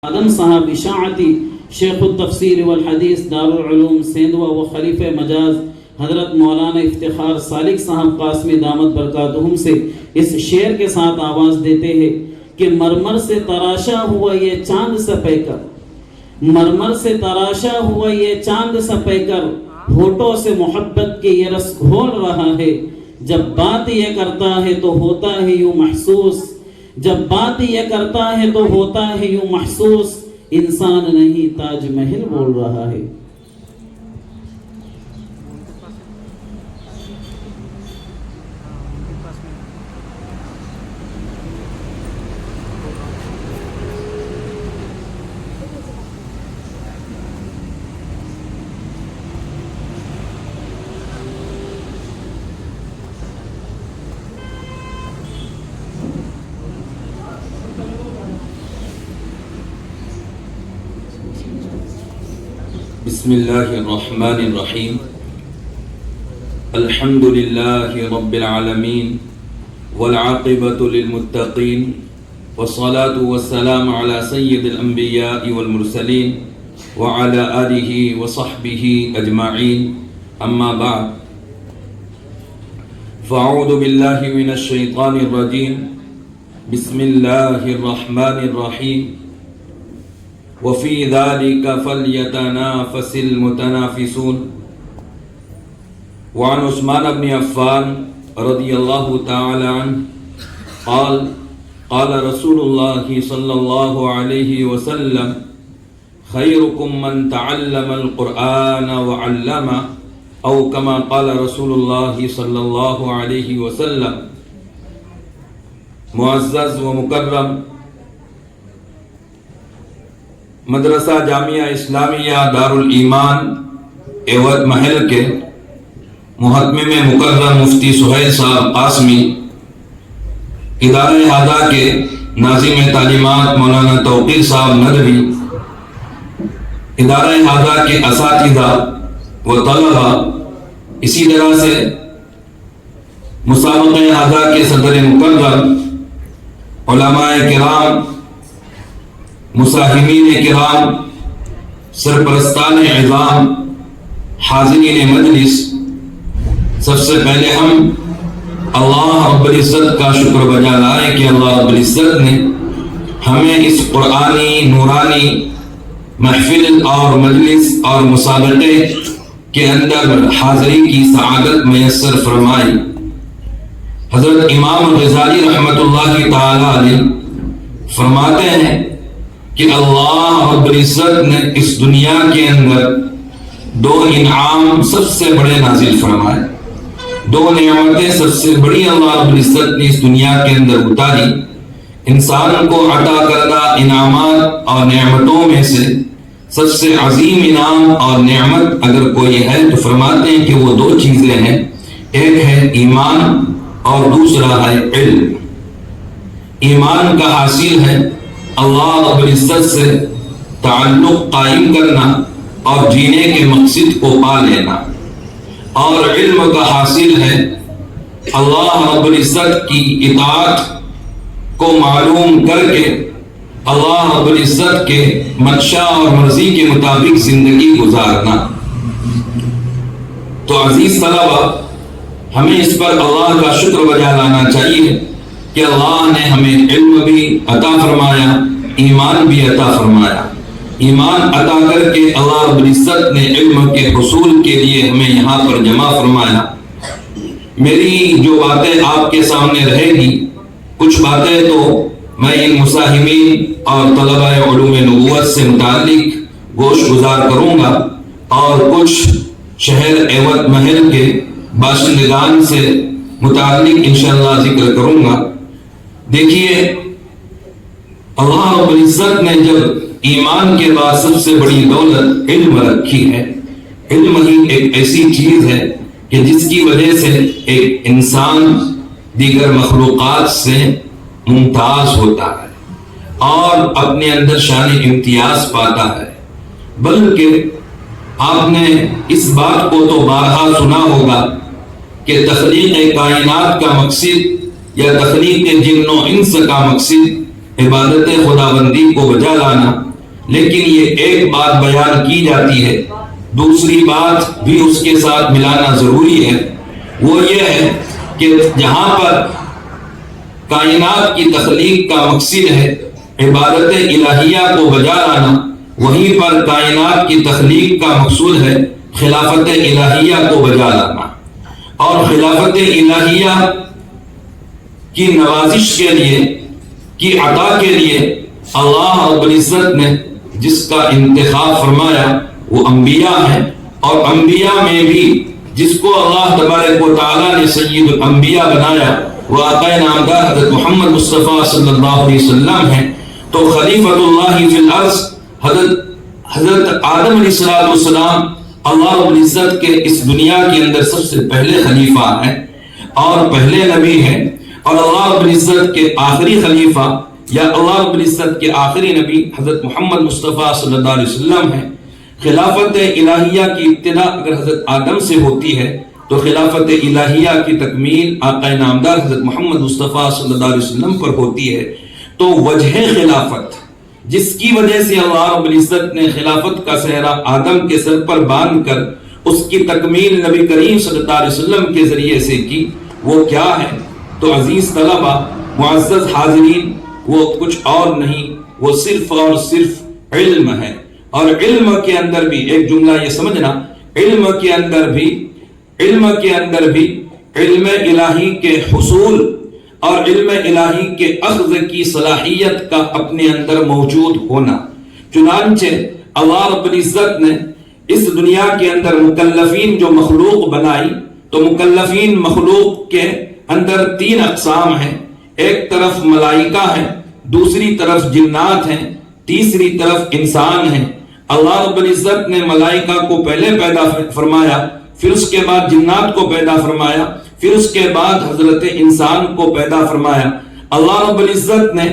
آدم صاحب اشاعتی شیخ التفسیر والحدیث دارالعلوم سیندوا و خلیفہ مجاز حضرت مولانا افتخار سالک صاحب قاسمی دامت برکاتہم سے اس شعر کے ساتھ آواز دیتے ہیں کہ مرمر سے تراشا ہوا یہ چاند سا پیکر، مرمر سے تراشا ہوا یہ چاند سا پیکر، ہونٹوں سے محبت کے یہ رس گھول رہا ہے، جب بات یہ کرتا ہے تو ہوتا ہے یوں محسوس، جب بات یہ کرتا ہے تو ہوتا ہے یوں محسوس، انسان نہیں تاج محل بول رہا ہے۔ بسم اللہ الرحمن الرحیم، الحمد للہ رب العالمین والعاقبۃ للمتقین والصلاة والسلام علی سید الانبیاء والمرسلین وعلی آلہ وصحبہ اجمعین، اما بعد فاعوذ باللہ من الشیطان الرجیم، بسم اللہ الرحمن الرحیم، وفی ذلک فلیتنافس المتنافسون۔ وعن عثمان بن عفان رضی اللہ تعالی عنہ قال قال رسول اللہ صلی اللہ علیہ وسلم خیرکم من تعلم القرآن وعلمہ، او کما قال رسول اللہ صلی اللہ علیہ وسلم۔ معزز و مکرم مدرسہ جامعہ اسلامیہ دارالایمان ایوت محل کے محتمم مکرم مفتی سہیل صاحب قاسمی، ادارہ ہادہ کے ناظم تعلیمات مولانا توقیر صاحب ندوی، ادارہ ہادہ کے اساتذہ و طلبہ، اسی طرح سے مسابقہ ہادہ کے صدر مکرم، علماء کرام، مساہمین کرام، سرپرستان عظام، حاضرین مجلس، سب سے پہلے ہم اللہ رب العزت کا شکر بجا لائیں کہ اللہ رب العزت نے ہمیں اس قرآنی نورانی محفل اور مجلس اور مسابقے کے اندر حاضری کی سعادت میسر فرمائی۔ حضرت امام غزالی رحمۃ اللہ تعالی علیہ فرماتے ہیں کہ اللہ رب العزت نے اس دنیا کے اندر دو انعام سب سے بڑے نازل فرمائے، دو نعمتیں سب سے بڑی اللہ رب العزت نے اس دنیا کے اندر اتاری۔ انسان کو عطا کردہ انعامات اور نعمتوں میں سے سب سے عظیم انعام اور نعمت اگر کوئی ہے تو فرماتے ہیں کہ وہ دو چیزیں ہیں، ایک ہے ایمان اور دوسرا ہے علم۔ ایمان کا حاصل ہے اللہ رب العزت سے تعلق قائم کرنا اور جینے کے مقصد کو پا لینا، اور علم کا حاصل ہے اللہ رب العزت کی اطاعت کو معلوم کر کے اللہ رب العزت کے منشا اور مرضی کے مطابق زندگی گزارنا۔ تو عزیز طلبہ، ہمیں اس پر اللہ کا شکر بجا لانا چاہیے کہ اللہ نے ہمیں علم بھی عطا فرمایا، ایمان بھی عطا فرمایا۔ ایمان عطا کر کے اللہ رب العزت نے علم کے حصول کے لیے ہمیں یہاں پر جمع فرمایا۔ میری جو باتیں آپ کے سامنے رہے گی، کچھ باتیں تو میں ان مساہمین اور طلبہ علوم نبوت سے متعلق گوش گزار کروں گا، اور کچھ شہر ایوت محل کے باشندگان سے متعلق انشاءاللہ ذکر کروں گا۔ دیکھیے، اللہ رب العزت نے جب ایمان کے بعد سب سے بڑی دولت علم رکھی ہے، علم ہی ایک ایسی چیز ہے کہ جس کی وجہ سے ایک انسان دیگر مخلوقات سے ممتاز ہوتا ہے اور اپنے اندر شان امتیاز پاتا ہے۔ بلکہ آپ نے اس بات کو تو بارہا سنا ہوگا کہ تخلیق کائنات کا مقصد یا تخلیق جن و انس کا مقصد عبادت خداوندی کو بجا لانا لیکن یہ ایک بات بیان کی جاتی ہے، دوسری بات بھی اس کے ساتھ ملانا ضروری ہے، وہ یہ ہے کہ جہاں پر کائنات کی تخلیق کا مقصد ہے عبادت الہیہ کو بجا لانا، وہیں پر کائنات کی تخلیق کا مقصود ہے خلافت الہیہ کو بجا لانا۔ اور خلافت الہیہ کی نوازش کے لیے، کی عطا کے لیے اللہ رب العزت نے جس کا انتخاب فرمایا وہ انبیاء ہیں، اور انبیاء میں بھی جس کو اللہ تبارک و تعالیٰ نے سید الانبیاء بنایا وہ آقا نامدار حضرت محمد مصطفیٰ صلی اللہ علیہ وسلم ہیں۔ تو خلیفۃ اللہ فی الارض حضرت آدم علیہ السلام اللہ رب العزت کے اس دنیا کے اندر سب سے پہلے خلیفہ ہیں اور پہلے نبی ہیں، اور اللہ رب العزت کے آخری خلیفہ یا اللہ رب العزت کے آخری نبی حضرت محمد مصطفیٰ صلی اللہ علیہ وسلم ہیں۔ خلافت الہیہ کی ابتدا اگر حضرت آدم سے ہوتی ہے تو خلافت الہیہ کی تکمیل آقا نامدار حضرت محمد مصطفیٰ صلی اللہ علیہ وسلم پر ہوتی ہے۔ تو وجہ خلافت جس کی وجہ سے اللہ رب العزت نے خلافت کا صحرا آدم کے سر پر باندھ کر اس کی تکمیل نبی کریم صلی اللہ علیہ وسلم کے ذریعے سے کی، وہ کیا ہے؟ تو عزیز طلبہ، معزز حاضرین، وہ کچھ اور نہیں، وہ صرف اور صرف علم ہے۔ اور علم کے اندر بھی ایک جملہ یہ سمجھنا، علم کے اندر بھی علم الہی کے حصول اور علم الہی کے اخذ کی صلاحیت کا اپنے اندر موجود ہونا۔ چنانچہ اللہ رب العزت نے اس دنیا کے اندر مکلفین جو مخلوق بنائی، تو مکلفین مخلوق کے اندر تین اقسام ہیں، ایک طرف ملائکہ ہیں، دوسری طرف جنات ہیں، تیسری طرف انسان ہیں۔ اللہ رب العزت نے ملائکہ کو پہلے پیدا فرمایا، پھر اس کے بعد جنات کو پیدا فرمایا، پھر اس کے بعد حضرت انسان کو پیدا فرمایا۔ اللہ رب العزت نے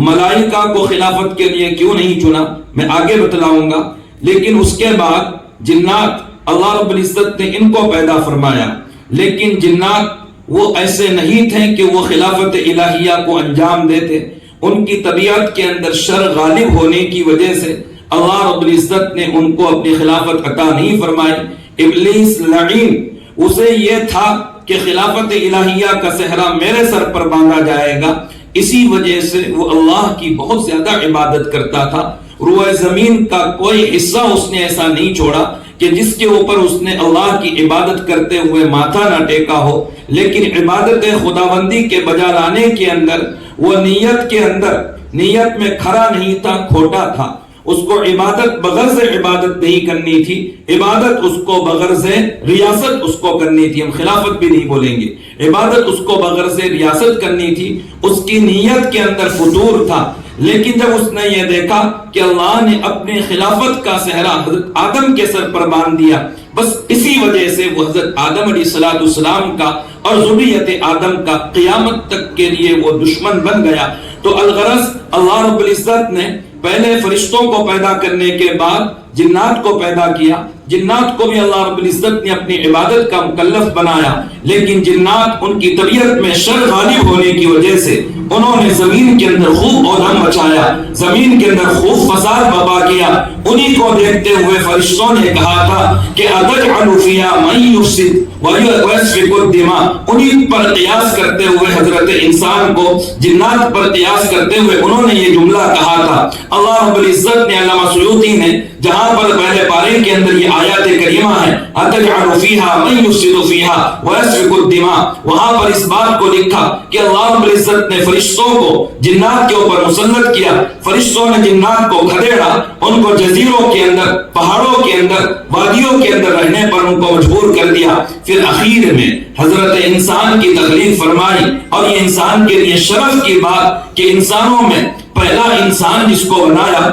ملائکہ کو خلافت کے لیے کیوں نہیں چنا میں آگے بتلاؤں گا، لیکن اس کے بعد جنات اللہ رب العزت نے ان کو پیدا فرمایا، لیکن جنات وہ ایسے نہیں تھے کہ وہ خلافت الہیہ کو انجام دیتے، ان کی طبیعت کے اندر شر غالب ہونے کی وجہ سے اللہ رب العزت نے ان کو اپنی خلافت عطا نہیں فرمائی۔ ابلیس لعین، اسے یہ تھا کہ خلافت الہیہ کا صحرا میرے سر پر باندھا جائے گا، اسی وجہ سے وہ اللہ کی بہت زیادہ عبادت کرتا تھا۔ روئے زمین کا کوئی حصہ اس نے ایسا نہیں چھوڑا کہ جس کے اوپر اس نے اللہ کی عبادت کرتے ہوئے ماتھا نہ ٹیکا ہو، لیکن عبادت خداوندی کے بجا لانے کے اندر وہ نیت میں کھرا نہیں تھا، کھوٹا تھا۔ اس کو عبادت بغرض عبادت نہیں کرنی تھی، عبادت اس کو بغرض ریاست اس کو کرنی تھی، ہم خلافت بھی نہیں بولیں گے، عبادت اس کو بغرض ریاست کرنی تھی، اس کی نیت کے اندر فتور تھا۔ لیکن جب اس نے یہ دیکھا کہ اللہ نے اپنے خلافت کا صحرا حضرت آدم کے سر پر باندھ دیا، بس اسی وجہ سے وہ حضرت آدم علیہ السلام کا اور ذریت آدم کا قیامت تک کے لیے وہ دشمن بن گیا۔ تو الغرض اللہ رب العزت نے پہلے فرشتوں کو پیدا کرنے کے بعد جنات کو پیدا کیا، جنات کو بھی اللہ رب العزت نے اپنی عبادت کا مکلف بنایا، لیکن جنات ان کی طبیعت میں شر غالب ہونے کی وجہ سے انہوں نے زمین کے اندر خوب اودھم مچایا، زمین کے اندر خوب فساد برپا کیا۔ انہی کو دیکھتے ہوئے فرشتوں نے کہا تھا کہ اَتَجْعَلُ فِيهَا مَن يُفْسِدُ وَيَسْفِكُ الدِّمَاءَ، انہی پر قیاس کرتے ہوئے حضرت انسان کو جنات پر قیاس کرتے ہوئے انہوں نے یہ جملہ کہا تھا۔ اللہ رب العزت نے، علامہ سیوطی نے جہاں پر پہلے پارے کے اندر یہ آیات کریمہ ہے اَتَجْعَلُ فِيهَا مَن يُفْسِدُ فِيهَا وَيَسْفِكُ الدِّمَاءَ، وہاں پر اس بات کو لکھا کہ اللہ رب العزت نے فرشتوں کو جنات کے اوپر مسلط کیا، فرشتوں نے جنات کو کھدیڑا، ان کو جزیروں کے اندر، پہاڑوں کے اندر، وادیوں کے اندر رہنے پر ان کو مجبور کر دیا۔ پھر اخیر میں حضرت انسان کی تخلیق فرمائی، اور یہ انسان کے لیے شرف کی بات کہ انسانوں میں پہلا انسان جس کو بنایا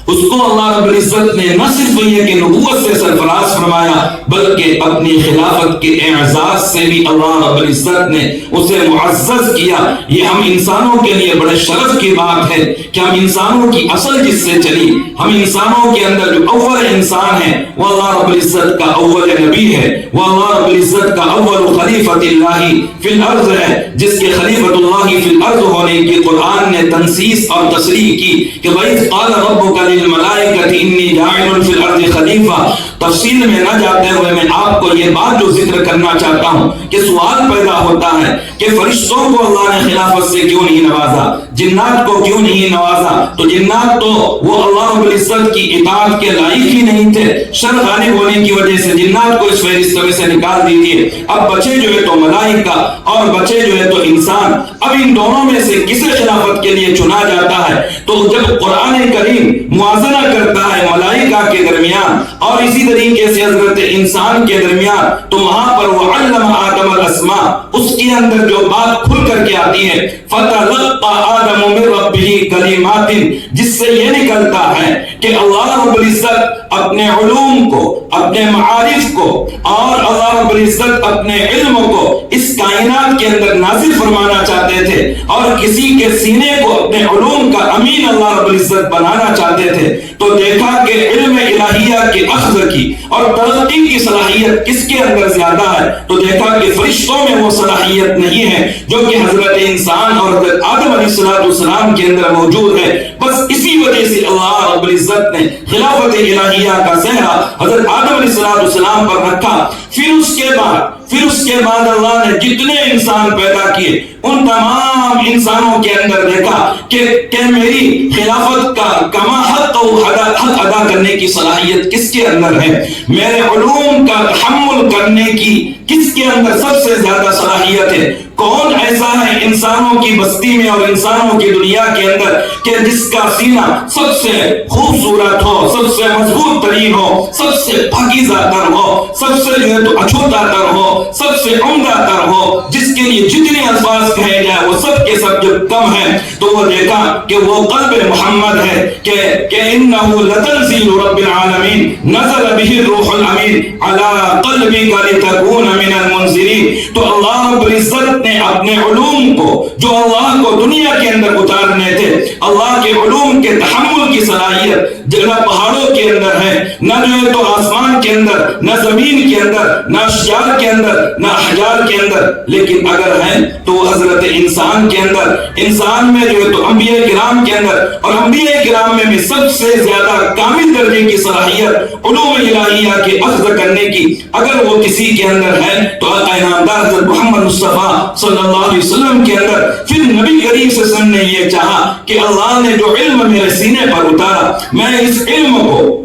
اس کو اللہ رب العزت نے نہ صرف یہ کہ نبوت سے سرفراز فرمایا بلکہ اپنی خلافت کے اعزاز سے بھی اللہ رب العزت نے اسے معزز کیا۔ یہ ہم انسانوں کے لیے بڑے شرف کی بات ہے کہ ہم انسانوں کی اصل جس سے چلی، ہم انسانوں کے اندر جو اول انسان ہے وہ اللہ رب العزت کا اول نبی ہے، وہ اللہ رب العزت کا اول خلیفۃ اللہ فی الارض ہے، جس کے خلیفۃ اللہ فی الارض ہونے کی قرآن نے تنسیس اور تصریح کی کہ وَإِذْ قَالَ رَبُّكَ لِلْمَلَائِكَةِ إِنِّي جَاعِلٌ فِي الْأَرْضِ خَلِيفَةً۔ تفصیل میں نہ جاتے ہوئے میں آپ کو یہ بات جو ذکر کرنا چاہتا ہوں کہ سوال پیدا ہوتا ہے کہ فرشتوں کو اللہ نے خلافت سے کیوں نہیں نوازا، جنات کو کیوں نہیں نوازا؟ تو جنات تو وہ اللہ رب العزت کی اطاعت کے لائق ہی نہیں تھے، شر غالب ہونے کی وجہ سے جنات کو اس فہرست میں سے نکال دیجیے۔ اب بچے جو ہے تو ملائکہ اور بچے جو ہے تو انسان، اب ان دونوں میں سے کسے خلافت کے لیے چنا جاتا ہے؟ تو جب قرآن کریم موازنہ کرتا ہے ملائکہ کے درمیان اور اسی طریقے سے حضرت انسان کے درمیان، تو وہاں پر وَعَلَّمَ آدَمَ الْأَسْمَاءَ، اس کے اندر جو بات کھل کر کے آتی ہے فَتَلَقَّى آدَمُ مِن رَبِّهِ كَلِمَاتٍ، جس سے یہ نکلتا ہے کہ اللہ رب العزت اپنے علوم کو، اپنے معارف کو اور اللہ رب العزت اپنے علم کو اس کائنات کے اندر نازل فرمانا چاہتے تھے، اور کسی کے سینے کو اپنے علوم کا امین اللہ رب العزت بنانا چاہتے تھے۔ تو دیکھا کہ علم الہیہ کے اخذ کی اور تلقی کی صلاحیت کس کے اندر زیادہ ہے؟ تو دیکھا کہ فرشتوں میں وہ صلاحیت نہیں ہے جو کہ حضرت انسان اور حضرت آدم علیہ السلام کے اندر موجود ہے۔ بس اسی وجہ سے اللہ رب العزت نے خلافت الہیہ کا صحرا حضرت آدم علیہ السلام پر رکھا۔ پھر اس کے بعد اللہ نے جتنے انسان پیدا کیے ان تمام انسانوں کے اندر دیکھا کہ میری خلافت کا کما حق ادا کرنے کی صلاحیت کس کے اندر ہے، میرے علوم کا تحمل کرنے کی کس کے اندر سب سے زیادہ صلاحیت ہے۔ کون ایسا ہے انسانوں کی بستی میں اور انسانوں کی دنیا کے اندر کہ جس کا سینہ سب سے خوبصورت ہو، سب سے مضبوط ترین ہو، سب سے پاکیزہ تر ہو، سب سے جو ہے تو اچھوتا تر ہو، سب سے عمدہ تر ہو، جس کے لیے جتنے الفاظ کہے جائے وہ سب کے سب جب کم ہیں؟ تو وہ دیکھا کہ وہ قلب محمد ہے کہ انہ لتنزیل رب العالمین نزل به الروح الامین علی قلبک لتکون من المنذرین۔ تو اللہ رب العزت نے اپنے علوم کو جو اللہ کو دنیا کے اندر اتارنے تھے، اللہ کے علوم کے تحمل کی صلاحیت نہ پہاڑوں کے اندر ہے، نہ جو ہے تو آسمان کے اندر، نہ زمین کے اندر، نہ اشجار کے اندر، نہ احجار کے اندر، لیکن اگر ہے تو وہ حضرت انسان کے اندر، انسان میں جو ہے تو انبیاء کرام کے اندر، اور انبیاء کرام میں بھی سب سے زیادہ کامل درجے کی صلاحیت علوم الہیہ کے اخذ کرنے کی اگر وہ کسی کے اندر ہے تو آقا انعامدار حضرت محمد مصطفیٰ صلی اللہ علیہ وسلم کے اندر۔ پھر نبی کریم صلی اللہ علیہ وسلم نے یہ چاہا کہ اللہ نے جو علم میرے سینے پر اتارا، میں اس علم کو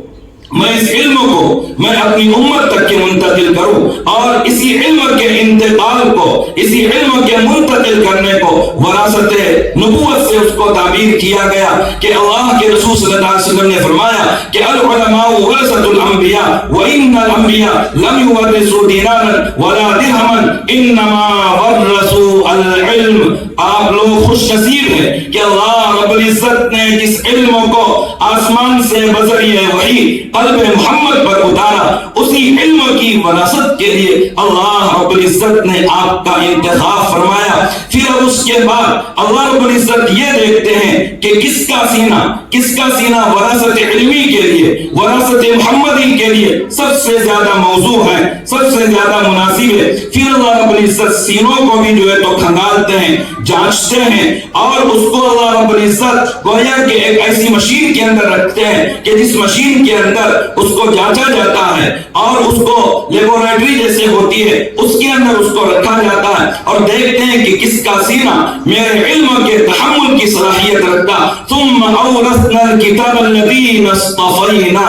میں اپنی امت تک کے منتقل کروں، اور اسی علم کے انتقال کو، اسی علم کے منتقل کرنے کو وراثت نبوت سے اس کو تعبیر کیا گیا کہ اللہ کے رسول صلی اللہ علیہ وسلم نے فرمایا کہ العلماء ورثۃ الانبیاء وان الانبیاء لم یورثوا دینارا ولا درہما انما ورثوا العلم۔ آپ لوگ خوش نصیب ہیں کہ اللہ رب العزت نے جس علم کو آسمان سے بذریعہ وحی قلب محمد پر اتارا، اسی علم کی وراثت کے لیے اللہ رب العزت نے آپ کا انتخاب فرمایا۔ پھر اس کے بعد اللہ رب العزت یہ دیکھتے ہیں کہ کس کا سینہ وراثت علمی کے لیے، وراثت محمدی کے لیے سب سے زیادہ موضوع ہے، سب سے زیادہ مناسب ہے۔ پھر اللہ رب العزت سینوں کو بھی جو ہے تو کھنگالتے ہیں، جانچتے ہیں، اور اس کو اللہ رب العزت گویا کہ ایک ایسی مشین کے اندر رکھتے ہیں کہ جس مشین کے اندر اس کو جانچا جاتا ہے، اور اس کو لیبورٹری جیسے ہوتی ہے اس کے اندر اس کو رکھا جاتا ہے، اور دیکھتے ہیں کہ کس کا سینہ میرے علم کے تحمل کی صلاحیت رکھتا۔ ثم اورثنا الکتاب الذین اصطفینا،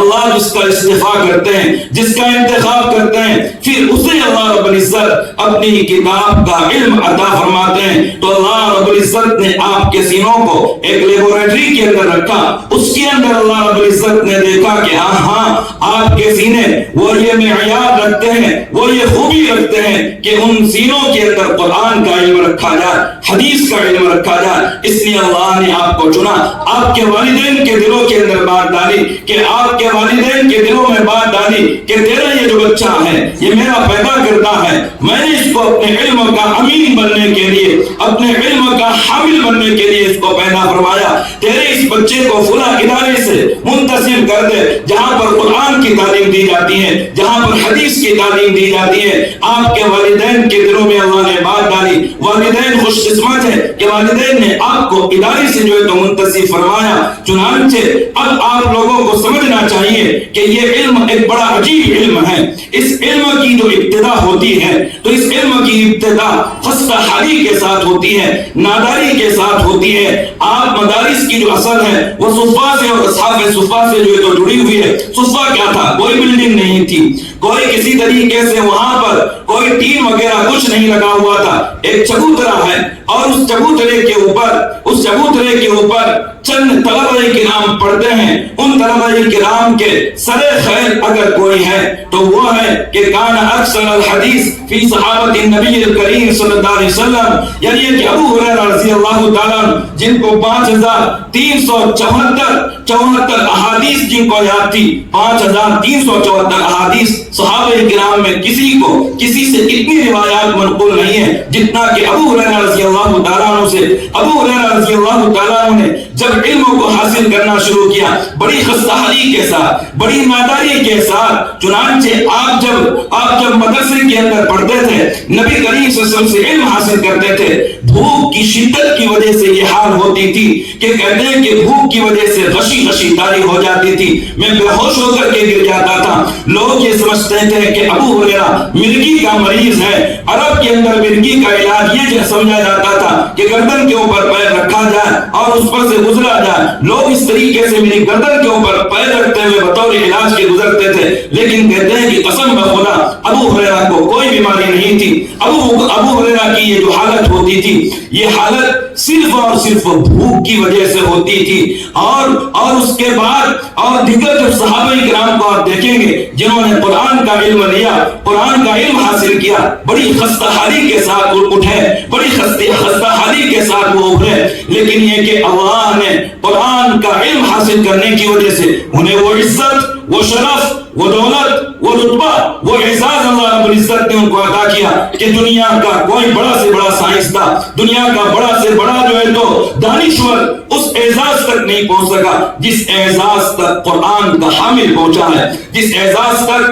اللہ جس کا استفاء کرتے ہیں، جس کا انتخاب کرتے ہیں، پھر اسے اللہ رب العزت اپنی کتاب کا تعالیٰ علم عطا فرماتے ہیں تو اللہ رب العزت نے آپ کے سینوں کو ایک لیبورٹری کے اندر رکھا، اس کے اندر اللہ رب العزت نے دیکھا کہ ہاں آپ کے سینے وہ یہ معیار رکھتے ہیں، وہ یہ خوبی رکھتے ہیں کہ ان سینوں کے اندر قرآن کا علم رکھا جائے، حدیث کا علم رکھا جائے۔ اس لیے اللہ نے آپ کو چنا، آپ کے والدین کے دلوں کے اندر بات ڈالی کہ آپ کے والدین کے دلوں میں بات ڈالی کہ تیرا یہ جو بچہ ہے یہ میرا پیدا کرتا ہے، میں نے اس کو اپنے علم کا امین بننے کے لیے، اپنے علم کا حامل بننے کے لیے اس کو پیدا فرمایا۔ تیرے اس بچے کو فلاں ادارے سے منتسب کر دے جہاں پر قرآن کی تعلیم دی جاتی ہے، جہاں پر حدیث کی تعلیم دی جاتی ہے۔ آپ کے والدین کے دلوں میں اللہ نے بات ڈالی، والدین خوش قسمت ہے کہ والدین نے آپ کو ادارے سے جو ہے تو منتسب فرمایا۔ چنانچہ اب آپ لوگوں کو سمجھنا چاہیے کہ یہ علم ایک بڑا عجیب علم ہے۔ اس علم کی جو ابتدا ہوتی ہے تو اس علم کی ابتدا خستہ حالی کے ساتھ ہوتی ہے، ناداری کے ساتھ ہوتی ہے۔ آپ مدارس کی جو اصل ہے وہ صفا سے اور اصحاب صفا سے جو ہے تو جڑی ہوئی ہے۔ صفا کیا تھا؟ کوئی بلڈنگ نہیں تھی، کوئی کسی طریقے سے وہاں پر کوئی ٹیم وغیرہ کچھ نہیں لگا ہوا تھا، ایک چبوترا ہے اور اس چبوترے کے اوپر چند طلبہ کرام پڑھتے ہیں۔ ان طلبہ کرام کے سر خیر اگر کوئی ہے تو وہ ہے کہ کان اکثر الحدیث فی صحابت النبی الکریم صلی اللہ علیہ وسلم، یعنی کہ ابو ہریرہ رضی اللہ تعالیٰ جن کو 5374 احادیث جن کو یاد تھی، 5374 احادیث صحابہ کرام میں کسی سے اتنی روایات منقول نہیں ہے جتنا کہ ابو ہریرہ رضی اللہ تعالیٰ عنہ سے۔ ابو ہریرہ رضی اللہ تعالیٰ عنہ نے جب علم کو حاصل کرنا شروع کیا بڑی خستہاری کے ساتھ، بڑی ناداری کے ساتھ، چنانچہ آپ جب مدرسے کے اندر پڑھتے تھے، نبی کریم صلی اللہ علیہ وسلم سے علم حاصل کرتے تھے، بھوک کی شدت کی وجہ سے یہ حال ہوتی تھی کہ کہتے ہیں کہ بھوک کی وجہ سے غشی تاری ہو جاتی تھی، میں بے ہوش ہو کر کے گر جاتا تھا۔ لوگ یہ سمجھتے تھے کہ ابو ہریرہ مرگی کا مریض ہے۔ عرب کے اندر مرگی کا علاج یہ سمجھا جاتا تھا کہ گردن کے اوپر پیر رکھا جائے اور اس پر سے گزرا جائے۔ لوگ اس طریقے سے میری گردن کے اوپر پیر رکھتے ہوئے بطور علاج کے گزرتے تھے، لیکن کہتے ہیں کہ قسم بخدا ابو ہریرہ کو کوئی بیماری نہیں تھی۔ ابو ہریرہ کی یہ جو حالت ہوتی تھی یہ حالت صرف اور صرف بھوک کی وجہ سے ہوتی تھی۔ اور اس کے بعد اور دیگر جب صحابہ کرام کو آپ دیکھیں گے جنہوں نے قرآن کا علم لیا، قرآن کا علم حاصل کیا، بڑی خستہاری کے ساتھ اٹھے، بڑی خستہاری کے ساتھ وہ ابھرے، لیکن یہ کہ اللہ نے قرآن کا علم حاصل کرنے کی وجہ سے انہیں وہ عزت، وہ شرف، وہ دولت، وہ رتبہ، وہ اعزاز اللہ رب العزت نے ان کو عطا کیا کہ دنیا کا کوئی بڑا سے بڑا سائنسداں، دنیا کا بڑا سے بڑا جو ہے تو دانشور اس اعزاز تک نہیں پہنچ سکا جس اعزاز تک قرآن کا حامل پہنچا ہے، جس اعزاز تک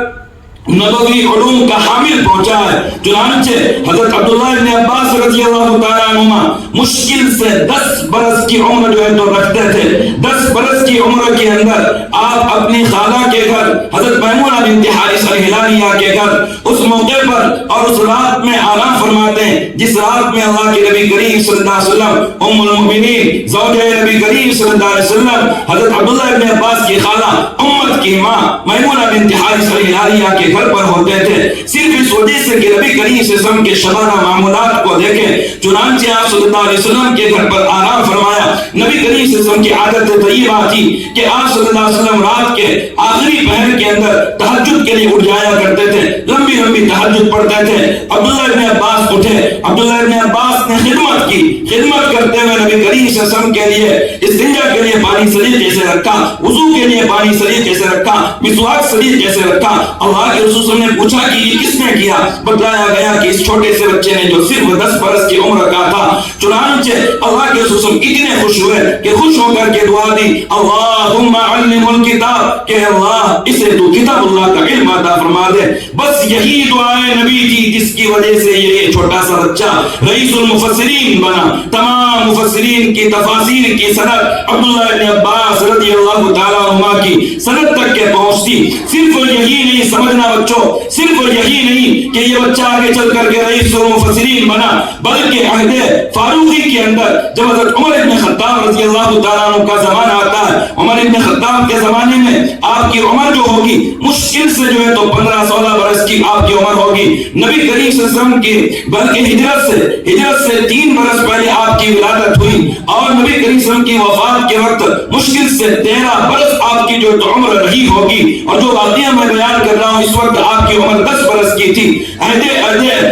نبوی علوم کا حامل پہنچا ہے۔ چنانچہ حضرت عبداللہ ابن عباس رضی اللہ تعالیٰ عنہما مشکل سے 10 برس کی عمر جو ہے تو رکھتے تھے۔ 10 برس کی عمر کے اندر آپ اپنی خالہ کے گھر حضرت میمونہ بنت حارث الہلالیہ کے گھر اس موقع پر اور اس رات میں آرام فرماتے ہیں جس رات میں اللہ کے نبی کریم صلی اللہ علیہ وسلم ام المؤمنین زوجہ نبی کریم صلی اللہ علیہ وسلم حضرت عبداللہ ابن عباس کی خالہ امت کی ماں میمونہ بنت حارث الہلالیہ کے گھر پر ہوتے تھے، صرف اس وجہ سے کہ نبی کریم صلی اللہ علیہ وسلم کے شبانہ معمولات کو دیکھیں۔ چنانچہ آپ صلی اللہ علیہ وسلم کے گھر پر آرام فرمایا۔ نبی کریم صلی اللہ علیہ وسلم کی عادت طیبہ تھی کہ آپ صلی اللہ علیہ وسلم رات کے آخری پہر کے اندر تہجد کے لیے اٹھ جایا کرتے تھے، لمبی تہجد پڑھتے تھے۔ عبداللہ ابن عباس اٹھے، عبداللہ ابن عباس نے خدمت کی، خدمت کرتے ہوئے نبی کریم صلی اللہ علیہ وسلم کے لیے استنجا کے لیے پانی سلیقے سے رکھا، وضو کے لیے پانی سلیقے سے رکھا، مسواک سلیقے سے رکھا۔ اللہ کے رسول نے پوچھا کہ یہ کس نے کیا؟ بتلایا گیا کہ اس چھوٹے سے بچے نے جو صرف 10 برس کی عمر کا تھا۔ چنانچہ اللہ کے رسول اتنے خوش ہوئے کہ خوش ہو کر کے دعا دی، اللہم علم الکتاب، کہ اللہ اسے تو کتاب اللہ کا علم عطا فرما دے۔ بس یہی دعائے نبی تھی جس کی وجہ سے یہ چھوٹا سا بچہ رئیس المفسرین بنا۔ تمام مفسرین کی تفاسیر کی سند عبداللہ ابن عباس رضی اللہ تعالیٰ عنہ کی سند تک کے پہنچتی۔ صرف یہی نہیں سمجھنا بچوں، صرف یہی نہیں کہ یہ بچہ آگے چل کر کے رئیس المفسرین بنا، بلکہ عہد فاروقی کے اندر جب حضرت عمر بن خطاب رضی اللہ تعالیٰ عنہ کا زمانہ آتا ہے، عمر ابن خطاب کے زمانے میں آپ کی عمر جو ہوگی مشکل سے جو ہے تو 15-16 برس کی آپ کی عمر ہوگی. نبی کریم صلی اللہ علیہ وسلم کی بلکہ ہجرت سے 3 برس پہلے آپ کی ولادت ہوئی اور نبی کریم صلی اللہ علیہ وسلم کی وفات کے وقت مشکل سے 13 برس آپ کی جو تو عمر رہی ہوگی. اور جو واقعہ میں بیان کر رہا ہوں اس وقت آپ کی عمر 10 برس کی تھی. عہد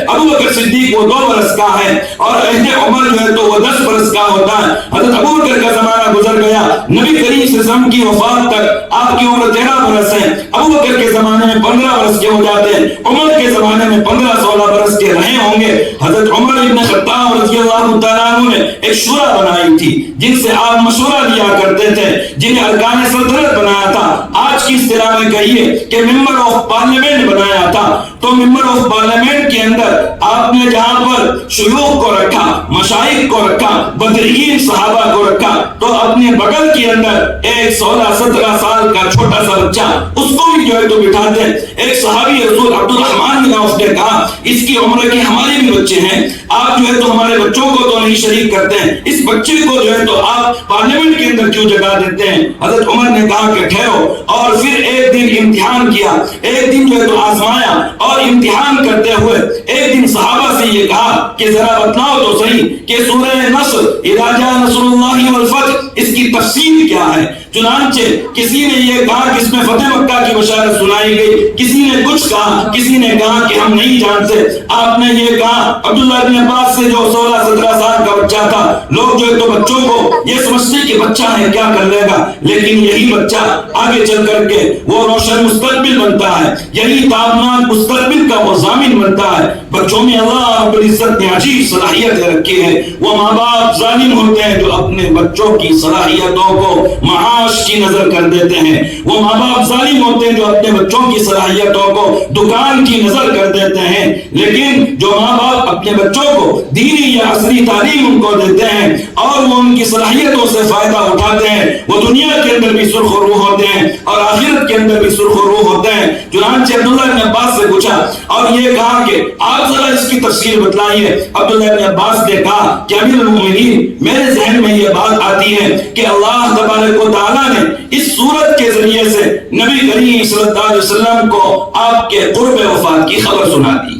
ابو بکر صدیق وہ 2 برس کا ہے اور عہد عمر جو ہے تو وہ 10 برس کا ہوتا ہے. حضرت ابو بکر کا زمانہ گزر گیا, نبی کریم صلی اللہ علیہ وسلم کی وفات تک آپ کی عمر 13 برس ہے. ابو بکر کے زمانے میں 15 برس کے ہو جاتے ہیں, عمر کے زمانے میں 15-16 برس کے رہے ہوں گے. حضرت عمر ابن خطاب رضی اللہ تعالیٰ عنہ نے ایک شورا بنائی تھی جن سے آپ مشورہ دیا کرتے تھے, جنہیں ارکان سلطنت بنایا تھا. آج کی اصطلاح میں کہیے کہ ممبر آف پارلیمنٹ بنایا تھا. تو ممبر آف پارلیمنٹ کے اندر آپ نے جہاں پر شیوخ کو رکھا, مشائخ کو رکھا, بدرین صحابہ کو رکھا, تو اپنے بغل کے اندر ایک 16-17 سال کا چھوٹا سا بچہ اس کو بھی جو ہے تو بٹھاتے. ایک صحابی رسول عبد الرحمن بن عوف نے کہا اس کی عمر کے ہمارے بھی بچے ہیں, آپ جو ہے تو ہمارے بچوں کو تو نہیں شریک کرتے ہیں, اس بچے کو جو ہے تو آپ پارلیمنٹ کے اندر کیوں جگہ دیتے ہیں. حضرت عمر نے کہا کہ ٹھہرو, اور پھر ایک دن امتحان کیا, ایک دن جو ہے تو آزمایا, اور امتحان کرتے ہوئے ایک دن صحابہ سے یہ کہا کہ ذرا بتلاؤ تو صحیح کہ سورہ نصر اذا جاء نصر اللہ والفتح اس کی تفسیر کیا ہے. چنانچہ کسی نے یہ کہا کہ اس میں فتح مکہ کی بشارت سنائی گئی, کسی نے کچھ کہا, کسی نے کہا کہ ہم نہیں جانتے. آپ نے یہ کہا عبداللہ بن عباس سے جو 16-17 سال کا بچہ تھا, لوگ جو ہے تو بچوں کو یہ سمجھتے کہ بچہ ہے کیا کر لے گا, لیکن یہی بچہ آگے چل کر کے وہ روشن مستقبل بنتا ہے, یہی تابناک مستقبل کا وہ ضامن بنتا ہے. بچوں میں اللہ رب العزت نے عجیب صلاحیتیں رکھی ہیں. وہ ماں باپ ظالم ہوتے ہیں جو اپنے بچوں کی صلاحیتوں کو معاش کی نظر کر دیتے ہیں. وہ ماں باپ ظالم ہوتے ہیں جو اپنے بچوں کی صلاحیتوں کو دکان کی نظر کر دیتے ہیں. لیکن جو ماں باپ اپنے بچوں کو دینی یا عصری تعلیم ان کو دیتے ہیں اور وہ ان کی صلاحیتوں سے فائدہ اٹھاتے ہیں, وہ دنیا کے اندر بھی سرخ روح ہوتے ہیں اور آخرت کے اندر بھی سرخ روح ہوتے ہیں. چنانچہ عبداللہ بن عباس سے پوچھا اور یہ کہا کہ آپ ذرا اس کی تفسیر بتلائیے. عبداللہ بن عباس نے کہا کہ امیر المومنین, میرے ذہن میں یہ بات آتی ہے کہ اللہ تبارک و تعالیٰ نے اس سورت کے ذریعے سے نبی کریم صلی اللہ علیہ وسلم کو آپ کے قرب وفات کی خبر سنا دی.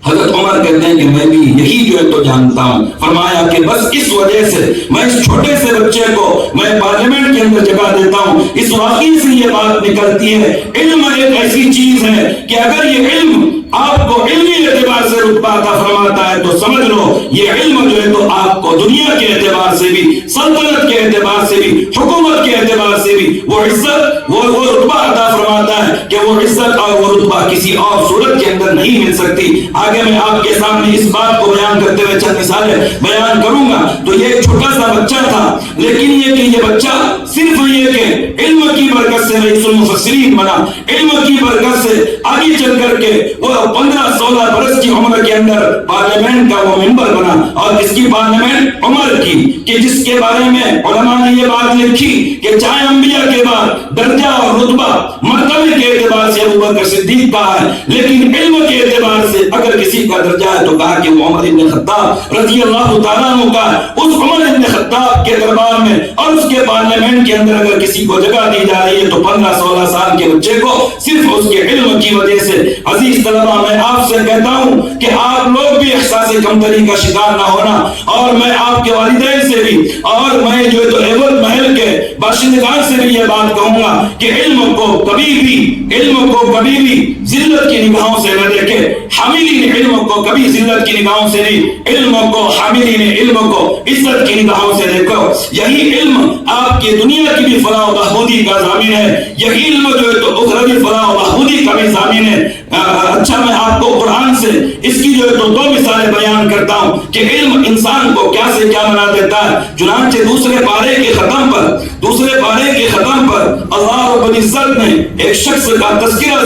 حضرت عمر کہتے ہیں کہ میں بھی یہی جو ہے تو جانتا ہوں. فرمایا کہ بس اس وجہ سے میں اس چھوٹے سے بچے کو میں پارلیمنٹ کے اندر جگہ دیتا ہوں. اس واقعے سے یہ بات نکلتی ہے علم ایک ایسی چیز ہے کہ اگر یہ علم آپ کو علمی اعتبار سے رتبہ عطا فرماتا ہے تو سمجھ لو یہ علم جو ہے تو آپ کو دنیا کے اعتبار سے بھی, سلطنت کے اعتبار سے بھی, حکومت کے اعتبار سے بھی وہ عزت وہ رتبہ عطا فرماتا ہے کہ وہ عزت اور وہ رتبہ کسی اور صورت کے اندر نہیں مل سکتی. آگے میں آپ کے سامنے اس بات کو بیان کرتے ہوئے چند مثالیں بیان کروں گا. تو یہ ایک چھوٹا سا بچہ تھا, لیکن یہ کہ یہ بچہ صرف یہ کہ علم کی برکت سے رئیس المفسرین بنا, علم کی برکت سے آگے چل کر کے وہ 15-16 برس کی عمر کے اندر پارلیمنٹ کا وہ ممبر بنا. اور کس کی پارلیمنٹ؟ عمر کی, کہ جس کے بارے میں علماء نے یہ بات لکھی کہ چاہے انبیاء کے بعد درجہ اور رتبہ مرتبے کے اعتبار سے ابو بکر صدیق کا ہے, لیکن علم کے اعتبار سے اگر کسی کا درجہ ہے تو کہا کہ وہ عمر بن خطاب رضی اللہ تعالیٰ عنہ کا. اس عمر بن خطاب کے دربار میں اور اس کے پارلیمنٹ کے اندر اگر کسی کو جگہ دی جا رہی ہے تو 15-16 سال کے بچے کو صرف اس کے علم کی وجہ سے. عزیز طلبہ, میں آپ سے کہتا ہوں کہ آپ لوگ بھی احساس کمتری کا شکار نہ ہونا, اور میں آپ کے والدین سے بھی اور میں جو ہے تو ایوت محل کے باشندگان سے بھی یہ بات کہوں گا کہ علم کو کبھی بھی ذلت کی نگاہوں سے نہ دیکھے. حاملین علم کو کبھی ذلت کی نگاہوں سے نہیں, علم کو حاملین علم کو عزت کی نگاہوں سے دیکھو. یہی علم آپ کی دنیا کی بھی فلاح و بہبودی کا ضامن ہے, یہی علم جو ہے تو اخروی فلاح و بہبودی کا بھی ضامن ہے. اچھا, میں آپ کو قرآن سے اس کی جو ہے تو 2 مثالیں بیان کرتا ہوں کہ علم انسان کو کیا سے کیا بنا دیتا ہے. چنانچہ دوسرے پارے کے ختم پر اللہ رب العزت نے ایک شخص کا تذکرہ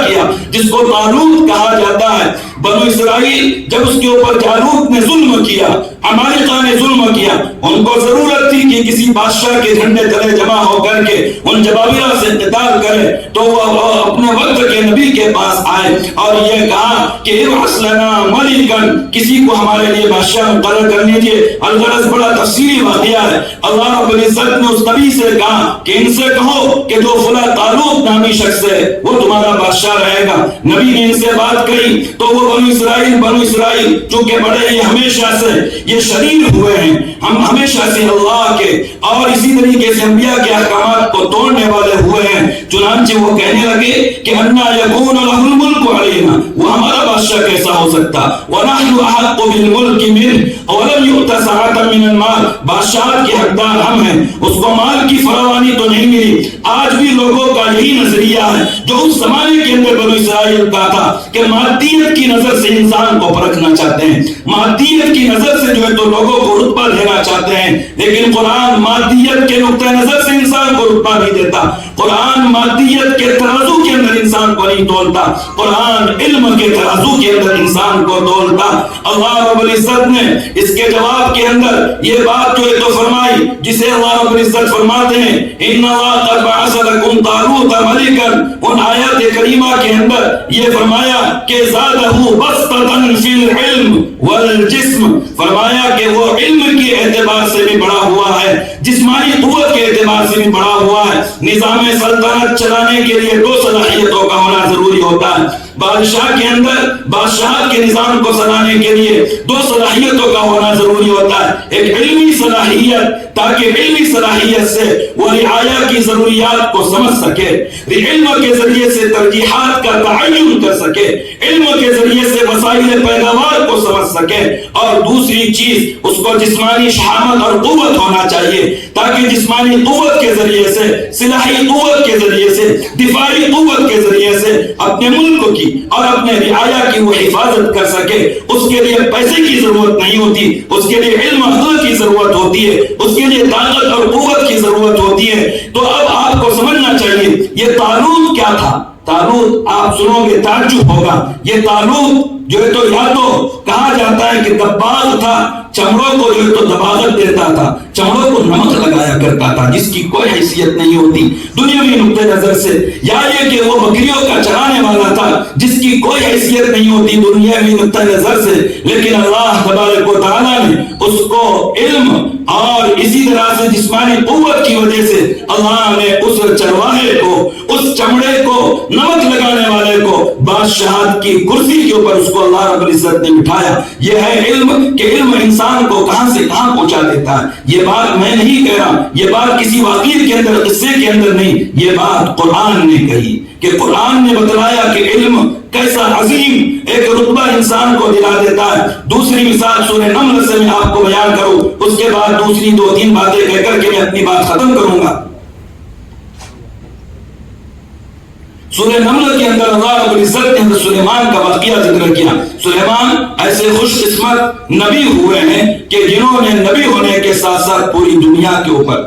کیا جس کو طالوت کہا جاتا ہے. بنو اسرائیل جب اس کے اوپر جالوت نے ظلم کیا، عمالقہ نے ظلم کیا، ان کو ضرورت تھی کہ کسی بادشاہ کے جھنڈے تلے جمع ہو کر کے ان جبابرہ سے قتال کرے، تو وہ اپنے وقت کے نبی کے پاس آئے اور یہ کہا کہ ابعث لنا ملکن، کسی کو ہمارے لیے بادشاہ مقرر کر لیجیے۔ الغرض بڑا تفصیلی واقعہ ہے۔ اللہ رب العزت نے اس نبی سے کہا کہ ان سے کہو کہ جو فلاں طالوت نامی شخص ہے وہ تمہارا بادشاہ رہے گا۔ نبی نے ان سے بات کہی تو وہ بنو اسرائیل چونکہ بڑے ہی ہمیشہ سے یہ شریر ہوئے ہیں، ہم ہمیشہ سے اللہ کے اور اسی طریقے سے انبیاء کے احکامات کو توڑنے والے ہوئے ہیں، چنانچہ وہ کہنے لگے کہ انا یکون لہ الملک علینا، وہ ہمارا بادشاہ کیسا ہو سکتا، ونحن احق بالملک منہ ولم یؤت سعۃ من المال، بادشاہت کے حقدار ہم ہیں، اس کو مال کی فراوانی تو نہیں ملی۔ آج بھی لوگوں کا یہی نظریہ ہے جو اس زمانے کے اندر بنو اسرائیل کا تھا کہ مادیت کی نظر سے انسان کو پرکھنا چاہتے ہیں، مادیت کی نظر سے جو ہے تو لوگوں کو رتبہ دینا چاہتے ہیں، لیکن قرآن مادیت کے نقطہ نظر سے انسان کو رتبہ نہیں دیتا، قرآن مادیت کے ترازو کے اندر انسان کو نہیں تولتا، قرآن علم کے ترازو کے اندر انسان کو تولتا۔ اللہ رب العزت نے اس کے جواب کے اندر یہ بات جو ہے تو فرمائی جسے اللہ رب العزت فرماتے ہیں ان اللہ قد بعث لکم طالوت ملکا، ان آیات کریمہ کے اندر یہ فرمایا کہ زادہ بسطۃ فی العلم والجسم، فرمایا کہ وہ علم کے اعتبار سے بھی بڑا ہوا ہے، جسمانی قوت کے اعتبار سے بھی بڑا ہوا ہے۔ نظام سلطنت چلانے کے لیے دو صلاحیتوں کا ہونا ضروری ہوتا ہے، بادشاہ کے اندر بادشاہت کے نظام کو چلانے کے لیے دو صلاحیتوں کا ہونا ضروری ہوتا ہے، ایک علمی صلاحیت تاکہ علمی صلاحیت سے وہ رعایا کی ضروریات کو سمجھ سکے، علم کے ذریعے سے ترجیحات کا تعین کر سکے، علم کے ذریعے سے وسائل پیداوار کو سمجھ سکے، اور دوسری چیز اس کو جسمانی شہامت اور قوت ہونا چاہیے تاکہ جسمانی قوت کے ذریعے سے، سلاحی قوت کے ذریعے سے، دفاعی قوت کے ذریعے سے اپنے ملک کی اور اپنے رعایا کی وہ حفاظت کر سکے۔ اس کے لیے پیسے کی ضرورت نہیں ہوتی، اس کے لیے علم عقل کی ضرورت ہوتی ہے، اس کے لیے طاقت اور قوت کی ضرورت ہوتی ہے۔ تو اب آپ کو سمجھنا چاہیے یہ طالوت کیا تھا۔ طالوت آپ سنو گے تعجب ہوگا، یہ طالوت جو ہے تو یا تو کہا جاتا ہے کہ دباغ تھا، چمڑوں کو جو ہے تو دباغت دیتا تھا، چمڑوں کو نمک لگایا کرتا تھا، جس کی کوئی حیثیت نہیں ہوتی دنیاوی نقطہ نظر سے، یا یہ کہ وہ بکریوں کا چرانے والا تھا جس کی کوئی حیثیت نہیں ہوتی دنیاوی نقطہ نظر سے، لیکن اللہ تبارک و تعالیٰ نے اس کو علم اور اسی طرح سے جسمانی قوت کی وجہ سے اللہ نے اس چرواہے کو، اس چمڑے کو، نمک لگانے والے کو بادشاہت کی کرسی کے اوپر اس کو اللہ رب العزت نے بٹھایا۔ یہ ہے علم کہ علم انسان کو کہاں سے کہاں پہنچا دیتا ہے۔ یہ بات میں نہیں کہہ رہا، یہ بات کسی واقعے کے اندر، قصے کے اندر نہیں، یہ بات قرآن نے کہی کہ قرآن نے بتلایا کہ علم کیسا عظیم ایک رتبہ انسان کو دلا دیتا ہے۔ دوسری مثال سورہ نمل سے میں آپ کو بیان کروں، اس کے بعد دوسری دو تین باتیں کہہ کر کے میں اپنی بات ختم کروں گا۔ سورہ نمل کے اندر اللہ رب العزت نے حضرت سلیمان کا واقعہ ذکر کیا۔ سلیمان ایسے خوش قسمت نبی ہوئے ہیں کہ جنہوں نے نبی ہونے کے ساتھ ساتھ پوری دنیا کے اوپر،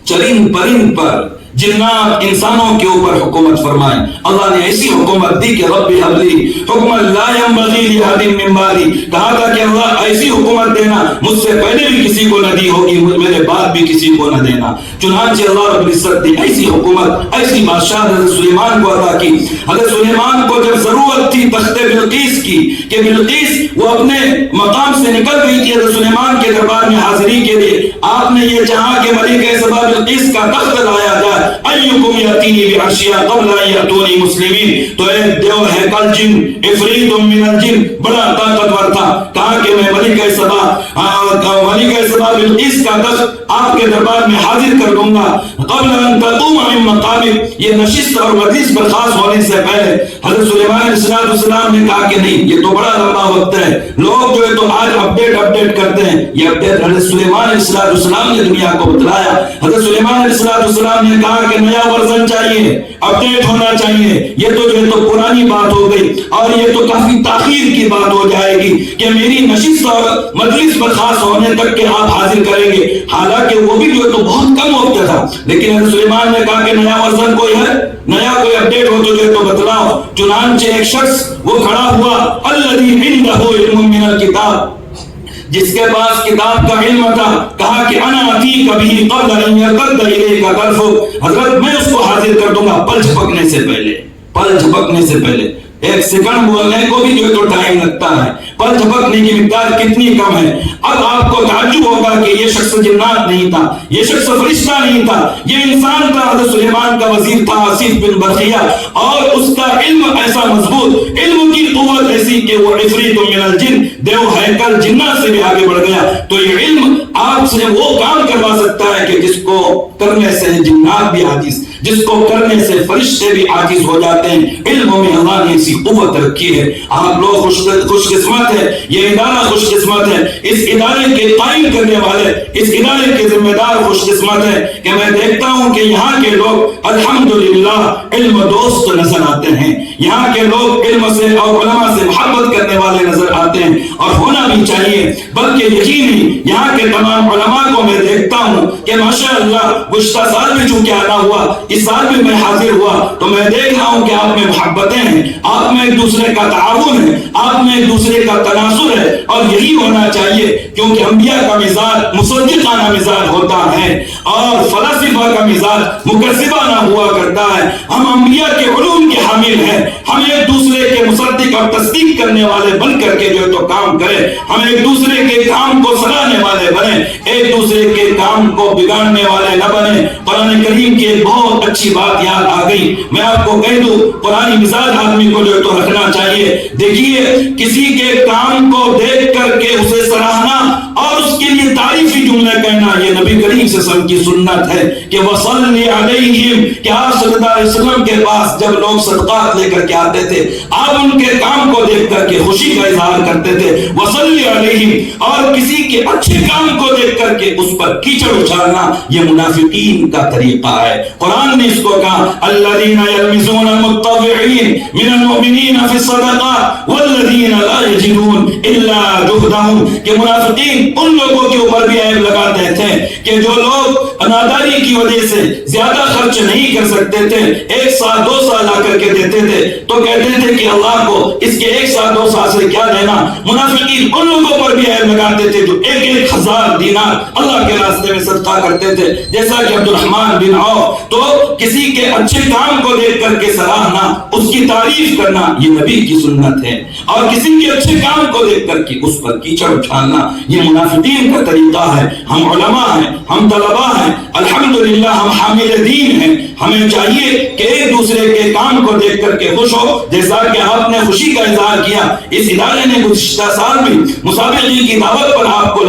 چرند پرند پر، جنات انسانوں کے اوپر حکومت فرمائے۔ اللہ نے ایسی حکومت دی کہ رب هب لی حکما لا ينبغي لأحد من بعدی، کہا تھا کہ اللہ ایسی حکومت دینا مجھ سے پہلے بھی کسی کو نہ دی ہوگی، میرے بعد بھی کسی کو نہ دینا۔ چنانچہ اللہ رب العزت نے ایسی حکومت، ایسی بادشاہ حضرت سلیمان کو عطا کی۔ حضرت سلیمان کو جب ضرورت تھی تخت بلقیس کی کہ بلقیس وہ اپنے مقام سے نکل گئی تھی حضرت سلیمان کے دربار میں حاضری کے لیے، آپ نے یہ چاہا کہ ملکہ سبا بلقیس کا تخت لایا جائے، ایکم یاتینی بعرشہا قبل ان یاتونی مسلمین۔ تو ایک دیو ہیکل جن، عفریت من الجن، بڑا طاقتور تھا، کہا کہ میں ملکہ سبا بلقیس کا تخت آپ کے دربار میں حاضر کر دوں گا قبل ان تقوم من مقامک، یہ نشست اور مجلس برخاست ہونے سے پہلے۔ حضرت سلیمان علیہ السلام نے کہا کہ نہیں، یہ تو بڑا لمبا وقت ہے، لوگ جو ہے تو آج اپڈیٹ کرتے ہیں، یہ اپڈیٹ حضرت سلیمان علیہ السلام نے دنیا کو بتلایا۔ حضرت سلیمان علیہ السلام نے کہا کہ نیا ورژن چاہیے، اپڈیٹ ہونا چاہیے، یہ تو جو ہے تو پرانی بات ہو گئی اور یہ تو کافی تاخیر کی بات ہو جائے گی کہ میری نشست اور مجلس برخاست ہونے تک کہ آپ حاضر کریں گے، حالانکہ وہ بھی جو ہے تو بہت کم وقت اگتا تھا، لیکن حضرت سلیمان نے کہا کہ نیا ورژن کوئی ہے، نیا کوئی اپڈیٹ ہو تو جو ہے تو بتلاؤ۔ چنانچہ ایک شخص وہ کھڑا ہوا، الذی عنده علم من الکتاب، جس کے پاس کتاب کا علم تھا، کہا کہ انا اتیک بہ قبل ان یرتد الیک طرفک، حضرت میں اس کو حاضر کر دوں گا پل جھپکنے سے پہلے، پل جھپکنے سے پہلے۔ ایک سیکنڈ بولنے کو بھی جو ہے تو ٹائم لگتا ہے، پل جھپکنے کی مقدار کتنی کم ہے۔ اب آپ کو تعجب ہوگا کہ یہ شخص جنات نہیں تھا، یہ شخص فرشتہ نہیں تھا، یہ انسان تھا۔ حضرت سلیمان کا وزیر تھا آصف بن برقیہ، اور اس کا علم ایسا مضبوط، علم کی قوت ایسی کہ وہ عفریت من الجن، دیو ہیکل جنات سے بھی آگے بڑھ گیا۔ تو یہ علم آپ سے وہ کام کروا سکتا ہے کہ جس کو کرنے سے جنات بھی عاجز، جس کو کرنے سے فرشتے بھی عاجز ہو جاتے ہیں۔ علم میں اللہ نے ایسی قوت رکھی ہے۔ آپ لوگ خوش قسمت ہے، یہ ادارہ خوش قسمت ہے، اس ادارے کے قائم کرنے والے، اس ادارے کے ذمہ دار خوش قسمت ہے کہ میں دیکھتا ہوں کہ یہاں کے لوگ الحمدللہ علم دوست نظر آتے ہیں، یہاں کے لوگ علم سے اور علماء سے محبت کرنے والے نظر آتے ہیں، اور ہونا بھی چاہیے۔ بلکہ یہی نہیں، یہاں کے تمام علماء کو میں دیکھتا ہوں کہ ماشاءاللہ گزشتہ سال بھی چونکہ آنا ہوا، اس سال بھی میں حاضر ہوا، تو میں دیکھ رہا ہوں کہ آپ میں محبتیں ہیں، آپ میں ایک دوسرے کا تعاون ہے، آپ میں ایک دوسرے کا تناسل ہے، اور یہی ہونا چاہیے، کیونکہ انبیاء کا مزاج مصدقانہ مزاج ہوتا ہے اور فلاسفہ کا مزاج مکذبانہ ہوا کرتا ہے۔ ہم انبیاء کے علوم کے حامل ہیں، ہم ایک دوسرے کے مصدق اور تصدیق کرنے والے بن کر کے جو تو کام کریں، ہم ایک دوسرے کے کام کو سراہنے والے بنیں، ایک دوسرے کے کام کو بگاڑنے والے نہ بنیں۔ قرآن کریم کی ایک بہت اچھی بات یاد آ گئی، میں آپ کو کہہ دوں، قرآن مزاج آدمی کو جو تو رکھنا چاہیے۔ دیکھیے، کسی کے کام کو دیکھ کر کے اسے سراہنا اور اس کے لیے تعریفی جملے کہنا، یہ نبی کریم صلی اللہ علیہ وسلم کی سنت ہے کہ وصلی علیہم، کہ آپ صلی اللہ علیہ وسلم کے پاس جب لوگ صدقات لے کر کے آتے تھے، آپ ان کے کام کو دیکھ کر کے خوشی کا اظہار کرتے تھے، وصلی علیہم، اور کسی کے اچھے کام کو دیکھ کر کے اس پر کیچڑ اچھالنا یہ منافقین کا طریقہ ہے۔ قرآن نے اس کو کہا الذین یلمزون المتطوعین من المؤمنین فی الصدقات والذین لا یجدون الا جہدہم، کہ منافقین ان لوگوں کے اوپر بھی عیب لگاتے تھے کہ جو لوگ ناداری کی وجہ سے زیادہ خرچ نہیں کر سکتے تھے، ایک سال دو سال لا کر کے دیتے تھے، تو کہتے تھے کہ اللہ کو اس کے ایک سال دو سال سے کیا دینا۔ منافقین ان لوگوں پر بھی عیب لگاتے تھے جو 1,000 دینار اللہ کے راستے میں صدقہ کرتے تھے، جیسا کہ عبد الرحمن بن عوف۔ تو کسی کے اچھے کام کو دیکھ کر کے سراہنا، اس کی تعریف کرنا، یہ نبی کی سنت ہے، اور کسی کے اچھے کام کو دیکھ کر کے اس پر کیچڑ اٹھانا یہ منافقین کا طریقہ ہے۔ ہم علماء ہیں، ہم طلباء ہیں، الحمدللہ ہم حامل دین ہیں، ہمیں چاہیے کہ ایک دوسرے کے کام کو دیکھ کر کے خوش ہو، جیسا کہ آپ نے خوشی کا اظہار کیا۔ اس ادارے نے گزشتہ سال بھی مسابقین کی دعوت پر آپ کو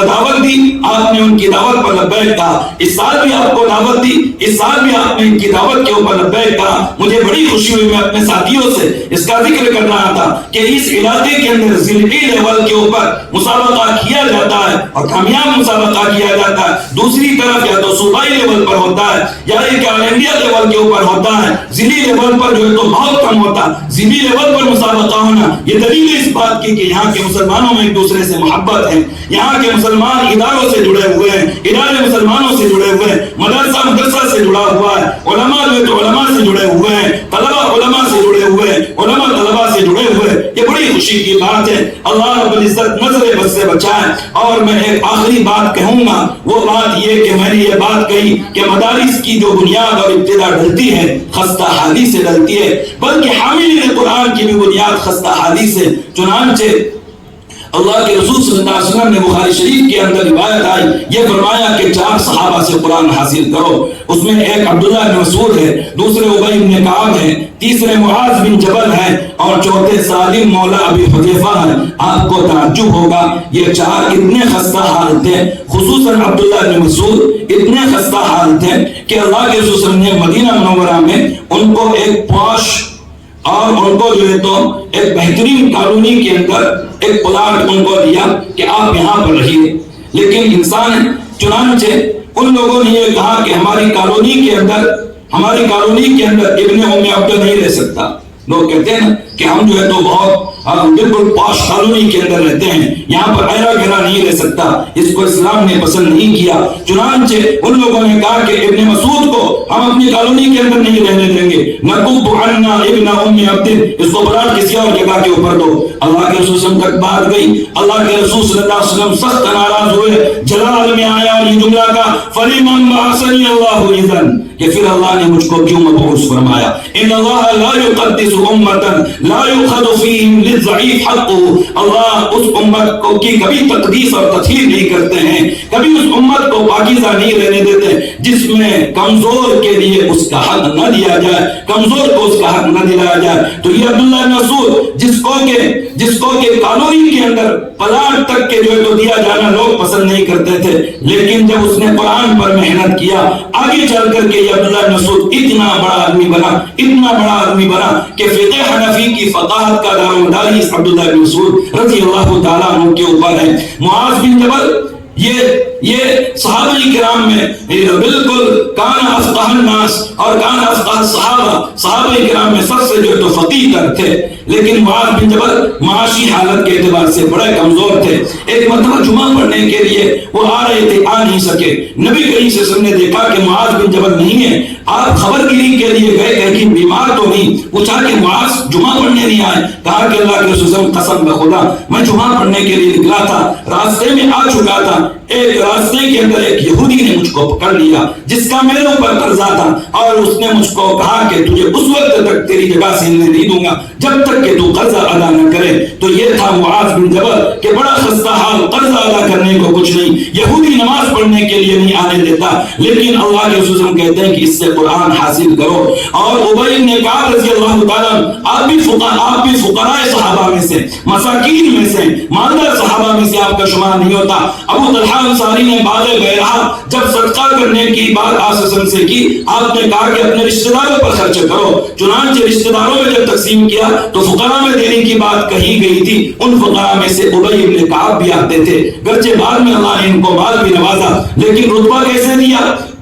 دعوت دی، آپ نے ان کی دعوت پر لبیک کہا، اس سال بھی آپ کو دعوت دی، اس سال بھی آپ نے ان کی دعوت کے اوپر لبیک کہا۔ مجھے بڑی خوشی ہوئی، میں اپنے ساتھیوں سے اس کا ذکر کر رہا تھا کہ اس علاقے کے اندر ضلعی لیول کے اوپر مسابقہ کیا جاتا ہے اور کامیاب مسابقہ کیا جاتا ہے۔ دوسری طرف یا تو صوبائی لیول پر ہوتا ہے یا ایک آل انڈیا لیول کے اوپر ہوتا ہے، ضلعی لیول پر جو ہے تو بہت کم ہوتا ہے۔ ضلعی لیول پر مسابقہ ہونا یہ دلیل اس بات کی کہ یہاں کے مسلمانوں میں ایک دوسرے سے محبت ہے، یہاں کے مسلمان اداروں سے جڑے ہوئے ہیں، ادارے مسلمانوں سے جڑے ہوئے ہیں، مدرسہ سے جڑا ہوا ہے، علماء جو ہے تو علماء سے جڑے ہوئے ہیں، طلباء علماء سے جڑے ہوئے ہیں، علماء طلباء سے جڑے ہوئے ہیں۔ یہ بڑی خوشی کی بات ہے۔ اللہ رب العزت نظر بد سے بچائے۔ اور میں ایک آخری بات کہوں گا، وہ بات یہ کہ میں نے یہ بات کہی کہ مدارس کی جو بنیاد اور ابتدا ڈلتی ہے خستہ حدیث سے ڈلتی ہے، بلکہ حاملین قرآن کی بھی بنیاد خستہ حدیث ہے۔ چنانچہ اللہ کے رسول صلی اللہ علیہ وسلم نے بخاری شریف کے اندر روایت آئی، یہ فرمایا کہ 4 صحابہ سے قرآن حاصل کرو۔ اس میں ایک عبداللہ بن مسعود ہے، دوسرے ابی بن کعب ہے، تیسرے معاذ بن جبل ہے، اور چوتھے سالم مولا ابی حذیفہ ہے۔ آپ کو تعجب ہوگا یہ 4 اتنے خستہ حال تھے، خصوصاً عبداللہ بن مسعود اتنے خستہ حال تھے کہ اللہ کے رسول نے مدینہ منورہ میں ان کو ایک پوش اور ان کو جو ہے تو ایک بہترین کالونی کے اندر ایک پلاٹ ان کو دیا کہ آپ یہاں پر رہیے، لیکن انسان ہے۔ چنانچہ ان لوگوں نے یہ کہا کہ ہماری کالونی کے اندر ابن ام عبد نہیں رہ سکتا۔ لوگ کہتے ہیں نا کہ ہم جو ہے تو بہت بالکل پاش کالونی کے اندر رہتے ہیں، یہاں پر ایرا گھرا نہیں رہ سکتا، اس کو اسلام نے پسند نہیں کیا۔ چنانچہ ان لوگوں نے کہا کہ ابن مسعود کو ہم اپنی کالونی کے اندر نہیں رہنے دیں گے، نقب عنا ابن ام عبد، اس کو بلاٹ کسی اور جگہ کے اوپر دو۔ اللہ کے رسول صلی اللہ علیہ وسلم تک بات گئی، اللہ کے رسول صلی اللہ علیہ وسلم سخت ناراض ہوئے، جلال میں آیا اور یہ جملہ کا فلیمن بعثنی اللہ اذن، کہ پھر اللہ نے مجھ کو کیوں مبعوث فرمایا؟ ان اللہ لا يقدس امتا لا يؤخذ فيهم للضعيف حقه، اللہ اس امت کو کی کبھی تقدیس اور تطہیر نہیں کرتے ہیں، کبھی اس امت کو پاکیزہ نہیں رہنے دیتے جس میں کمزور کے لیے اس کا حق نہ دیا جائے، کمزور کو اس کا حق نہ دلایا جائے۔ تو یہ عبداللہ بن مسعود جس کو کہ کالونی کے اندر پلاٹ تک کے جو ہے تو دیا جانا لوگ پسند نہیں کرتے تھے، لیکن جب اس نے قرآن پر محنت کیا، آگے چل کر کے عبداللہ بن مسعود اتنا بڑا آدمی بنا کہ فقہ حنفی کی فقاہت کا دار و مدار اس عبداللہ بن مسعود رضی اللہ تعالیٰ عنہ کے اوپر ہے۔ معاذ بن جبل یہ صحابہ کرام میں بالکل کان افقہ الناس اور کان افقہ صحابہ کرام میں سب سے جو تو فقیہ تر تھے، لیکن معاذ بن جبل معاشی حالت کے اعتبار سے بڑے کمزور تھے۔ ایک مرتبہ جمعہ پڑھنے کے لیے وہ آ رہے تھے، آ نہیں سکے، نبی کریم صلی اللہ علیہ وسلم نے دیکھا کہ معاذ بن جبل نہیں ہے، آپ خبر گیری کے لیے گئے، کہیں کہ بیمار تو نہیں، پوچھا کہ معاذ جمعہ پڑھنے نہیں آئے؟ کہا کہ اللہ کے رسول قسم بخدا میں جمعہ پڑھنے کے لیے نکلا تھا، راستے میں آ چکا تھا، ایک راستے کے اندر ایک یہودی نے مجھ کو پکڑ لیا جس کا میرے اوپر قرضہ تھا، اور اس نے مجھ کو کہا کہ تجھے اس وقت تک تیری جگہ سے ہلنے نہیں دوں گا جب تک کہ تو قرضہ ادا نہ کرے۔ تو یہ تھا معاذ بن جبل کہ بڑا خستہ حال، قرضہ ادا کرنے کو کچھ نہیں، یہودی نماز پڑھنے کے لیے نہیں آنے دیتا، لیکن اللہ کے رسول کہتے ہیں کہ اس سے قرآن حاصل کرو۔ اور ابی بن کعب رضی اللہ تعالیٰ آپ بھی فقراء صحابہ میں سے، مساکین میں سے، مالدار صحابہ میں سے آپ کا شمار نہیں ہوتا۔ ابو طلحہ انصاری نے بعد بیعہ جب صدقہ کرنے کی بات آسسن سے کی، آپ نے کہا کہ اپنے رشتہ داروں پر خرچ کرو، چنانچہ رشتہ داروں میں جب تقسیم کیا تو فقراء میں دینے کی بات کہی گئی تھی، ان فقراء میں سے ابی بن کعب بھی آتے تھے، گرچہ بعد میں اللہ نے ان کو مال بھی نوازا، لیکن رتبہ کیسے دیا؟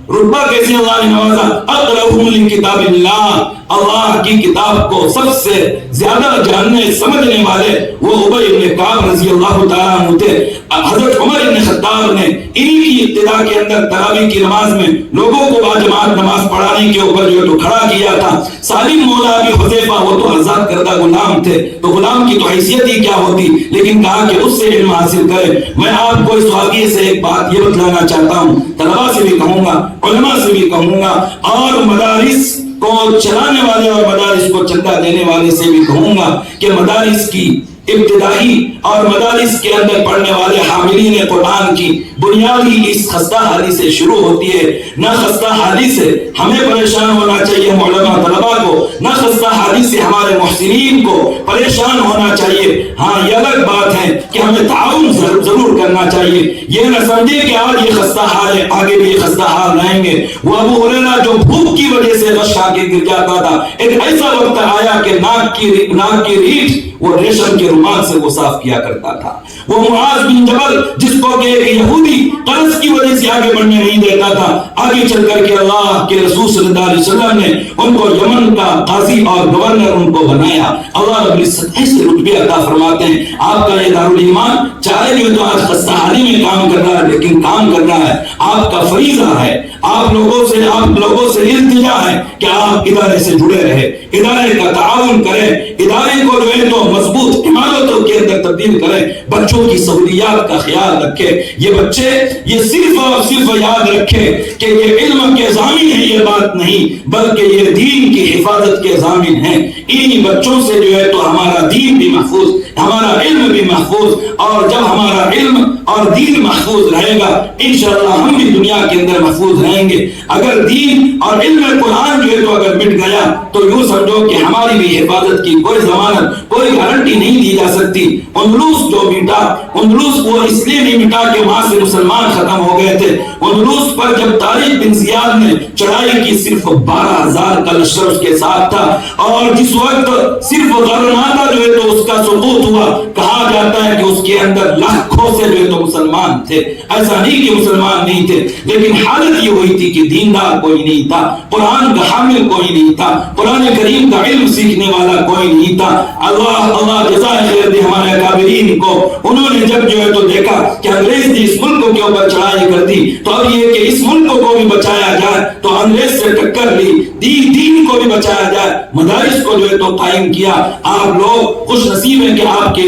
رتبہ کیسے اللہ نے نوازا؟ اقربهم لکتاب اللہ، اللہ کی کتاب کو سب سے زیادہ جاننے سمجھنے والے وہ ابی بن کعب رضی اللہ تعالیٰ عنہ تھے۔ حضرت عمر بن خطاب نے انہی کی ابتدا کے اندر تراویح کی نماز میں لوگوں کو باجماعت نماز پڑھانے کے اوپر جو تو کھڑا کیا تھا۔ سالم مولا ابی حذیفہ وہ تو آزاد کردہ غلام تھے، تو غلام کی تو حیثیت ہی کیا ہوتی، لیکن کہا کہ اس سے علم حاصل کرے۔ میں آپ کو اس واقعے سے ایک بات یہ بتلانا چاہتا ہوں، طلباء سے بھی کہوں گا، علماء سے بھی کہوں گا، اور مدارس کو چلانے والے اور مدارس کو چندہ دینے والے سے بھی کہوں گا کہ مدارس کی ابتدائی اور مدارس کے اندر پڑھنے والے حاملین قرآن کی بنیاد ہی اس خستہ حالی سے شروع ہوتی ہے۔ نہ خستہ حالی سے ہمیں پریشان ہونا چاہیے علماء طلباء کو، نہ خستہ حالی سے ہمارے محسنین کو پریشان ہونا چاہیے۔ ہاں یہ الگ بات ہے کہ ہمیں تعاون ضرور کرنا چاہیے، یہ نہ سمجھے کہ آج یہ خستہ حال ہے آگے بھی یہ خستہ حال رہیں گے۔ وہ ابو ہریرہ جو بھوک کی وجہ سے غش کھا کے گر جاتا تھا، ایک ایسا وقت آیا کہ ناک کی ریٹھ وہ ریشم کے رومال سے وہ صاف کیا کرتا تھا۔ وہ معاذ بن جبل جس کو کہ ایک یہودی قرض کی وجہ سے آگے بڑھنے نہیں دیتا تھا، آگے چل کر کے اللہ کے رسول صلی اللہ علیہ وسلم نے ان کو یمن کا قاضی اور گورنر ان کو بنایا۔ اللہ رب العزت ایسے رتبے عطا فرماتے ہیں۔ آپ کا یہ دارالایمان چاہے جو تو آج خستہ حالی میں کام کر رہا ہے، لیکن کام کر رہا ہے، آپ کا فریضہ ہے، آپ لوگوں سے التجا ہے کہ آپ ادارے سے جڑے رہے، ادارے کا تعاون کریں، ادارے کو جو ہے تو مضبوط عمارتوں کے اندر تبدیل کریں، بچوں کی سہولیات کا خیال رکھیں۔ یہ بچے یہ صرف اور صرف یاد رکھیں کہ یہ علم کے ضامن ہے، یہ بات نہیں بلکہ یہ دین کی حفاظت کے ضامن ہیں۔ انہی بچوں سے جو ہے تو ہمارا دین بھی محفوظ، ہمارا علم بھی محفوظ، اور جب ہمارا علم اور دین محفوظ رہے گا انشاءاللہ ہم بھی دنیا کے اندر محفوظ رہیں گے۔ اگر دین اور علم قرآن جو ہے تو اگر مٹ گیا تو یوں سمجھو کہ ہماری بھی حفاظت کی کوئی ضمانت کوئی گارنٹی نہیں دی جا سکتی. اندلس جو مٹا، اندلس وہ اس لیے نہیں مٹا کہ وہاں سے مسلمان ختم ہو گئے تھے. اندلس پر جب طارق بن زیاد نے چڑھائی کی صرف 12,000 کا لشکر اس کے ساتھ تھا، اور جس وقت صرف غرناطہ جو ہے تو اس کا سقوط ہوا، کہا جاتا ہے کہ اس کے اندر لاکھوں سے جو ہے تو مسلمان تھے. ایسا نہیں کہ مسلمان نہیں تھے، لیکن حالت یہ ہوئی تھی کہ دیندار کوئی نہیں تھا، قرآن کا حامل کوئی نہیں تھا، قرآن کریم کا علم سیکھنے والا کوئی نہیں تھا. اللہ جزائے خیر دے ہمارے اکابرین کو. انہوں نے جب جو ہے تو دیکھا کہ انگریز نے اس ملک کے اوپر چڑھائی کر دی، تو اب یہ کہ اس ملک کو بھی بچایا جائے، تو انگریز سے ٹکر لی، دین کو بھی بچایا جائے، مدارس کو جو ہے تو قائم کیا. آپ لوگ خوش نصیب ہیں کہ آپ کے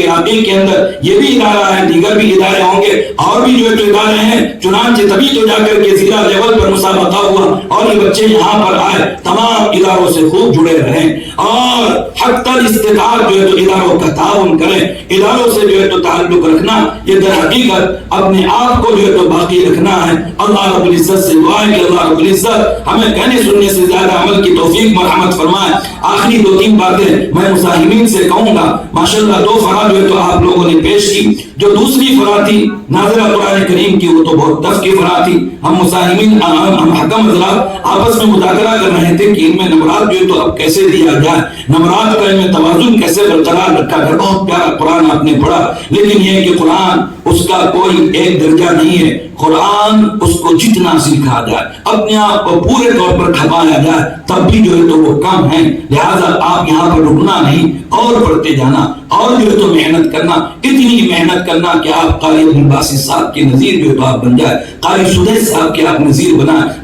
علاقے کے اندر یہ بھی ادارہ ہے، دیگر بھی ادارے ہوں گے اور بھی جو ہے تو ادارے ہیں. چنانچہ تبھی تو جا کر کے ضلع لیول پر مسابقہ ہوا اور یہ بچے یہاں پر آئے. تمام اداروں سے خوب جڑے رہیں اور حتی الاستطاعت جو ہے تو اداروں کا تعاون کریں. اداروں سے جو ہے تو تعلق رکھنا، یہ در حقیقت اپنے آپ کو جو ہے تو باقی رکھنا ہے. اللہ رب العزت سے دعا ہے کہ اللہ رب العزت ہمیں کہنے سننے سے زیادہ عمل کی توفیق مرحمت فرمائے. آخری 2-3 باتیں میں مزاحمین سے کہوں گا. ماشاءاللہ 2 فرا جو ہے تو آپ لوگوں نے پیش کی. جو دوسری فرا تھی نازلہ قرآن کریم کی، وہ تو بہت دف کی فرا تھی. ہم مزاحمین، ہم حکم حضرات آپس میں مذاکرہ کر رہے تھے کہ ان میں نمرات جو ہے تو اب کیسے دیا جائے، نمرات کا ان میں توازن کیسے برقرار رکھا جائے. بہت پیارا قرآن آپ نے پڑھا، لیکن یہ کہ قرآن اس کا کوئی ایک درجہ نہیں ہے. قرآن اس کو جتنا سیکھا جائے، اپنے آپ کو پورے طور پر کھپایا جائے، تب بھی جو ہے تو وہ کم ہے. لہذا آپ یہاں پر رکنا نہیں اور پڑھتے جانا اور جو ہے تو محنت کرنا، اتنی محنت کرنا کہ آپ قاری عبدالباسط صاحب کے نظیر جو ہے تو آپ بن جائے، قاری سدیس صاحب کے آپ نظیر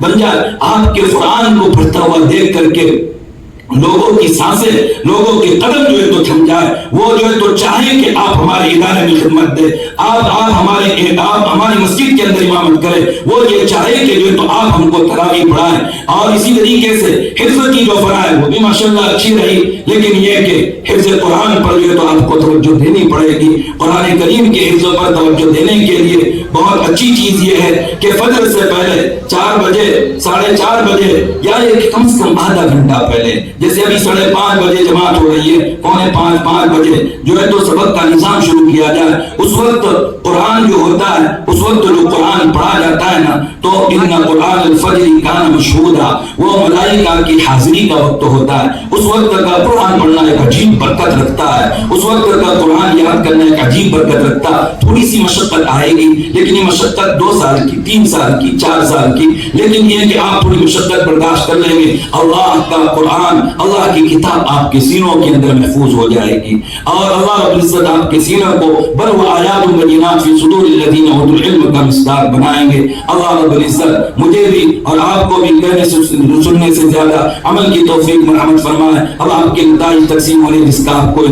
بن جائے. آپ کے قرآن کو پڑھتا ہوا دیکھ کر کے لوگوں کی سانسیں، لوگوں کے قدم جو ہے تو تھم جائے. وہ جو ہے تو چاہے کہ آپ ہمارے ادارے میں خدمت دیں، آپ ہماری مسجد کے اندر امامت کریں. وہ یہ چاہے کہ جو ہے تو آپ ہم کو تراویح پڑھائیں. اور اسی طریقے سے حفظ کی جو فرا ہے وہ بھی ماشاءاللہ اچھی رہی، لیکن یہ کہ حفظ قرآن پر جو ہے تو آپ کو توجہ دینی پڑے گی. قرآن کریم کے حفظ پر توجہ دینے کے لیے بہت اچھی چیز یہ ہے کہ فجر سے پہلے 4 بجے 4:30 بجے یا ایک کم سے کم آدھا گھنٹہ پہلے، جیسے ابھی 5:30 بجے جماعت ہو رہی ہے، 4:45 بجے جو ہے تو سبق کا نظام شروع کیا جائے. اس وقت قرآن جو ہوتا ہے، اس وقت جو قرآن پڑھا جاتا ہے نا، تو ان قرآن الفجر کان مشہودا، وہ ملائکہ کی حاضری کا وقت ہوتا ہے. اس وقت کا قرآن پڑھنا ایک عجیب برکت رکھتا ہے، اس وقت کا قرآن یاد کرنا ایک عجیب برکت رکھتا ہے. تھوڑی سی مشقت آئے گی، لیکن یہ مشقت 2 سال کی، 3 سال کی، 4 سال کی، لیکن یہ کہ آپ تھوڑی مشقت برداشت کر لیں گے، اللہ کا قرآن، اللہ کی کتاب آپ کے سینوں کے اندر محفوظ ہو جائے گی. اور اللہ رب العزت آپ کے سینوں کو بل وآیات بینات فی صدور الذین اوتوا العلم کا مصداق بنائیں گے. اللہ رب العزت مجھے بھی اور آپ کو بھی کہنے سے سننے سے زیادہ عمل کی توفیق مرحمت فرمائے. اب آپ کے نتائج تقسیم ہونے جس کا آپ کو